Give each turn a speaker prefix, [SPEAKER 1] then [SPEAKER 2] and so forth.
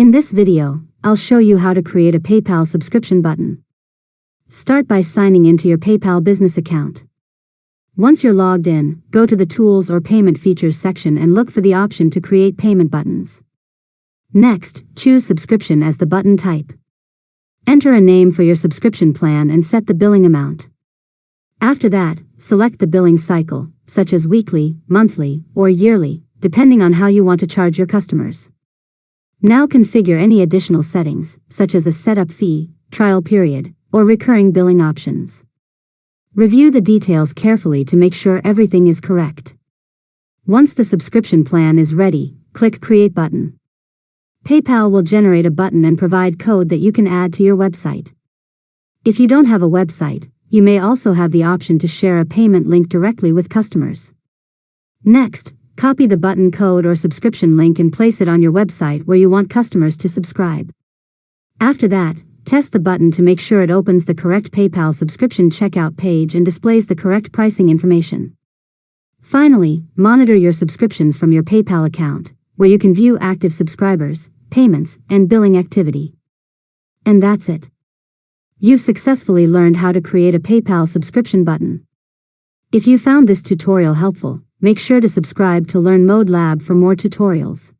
[SPEAKER 1] In this video, I'll show you how to create a PayPal subscription button. Start by signing into your PayPal business account. Once you're logged in, go to the Tools or Payment Features section and look for the option to create payment buttons. Next, choose Subscription as the button type. Enter a name for your subscription plan and set the billing amount. After that, select the billing cycle, such as weekly, monthly, or yearly, depending on how you want to charge your customers. Now configure any additional settings, such as a setup fee, trial period, or recurring billing options. Review the details carefully to make sure everything is correct. Once the subscription plan is ready, click Create Button. PayPal will generate a button and provide code that you can add to your website. If you don't have a website, you may also have the option to share a payment link directly with customers. Next, copy the button code or subscription link and place it on your website where you want customers to subscribe. After that, test the button to make sure it opens the correct PayPal subscription checkout page and displays the correct pricing information. Finally, monitor your subscriptions from your PayPal account, where you can view active subscribers, payments, and billing activity. And that's it. You've successfully learned how to create a PayPal subscription button. If you found this tutorial helpful, make sure to subscribe to Learn Mode Lab for more tutorials.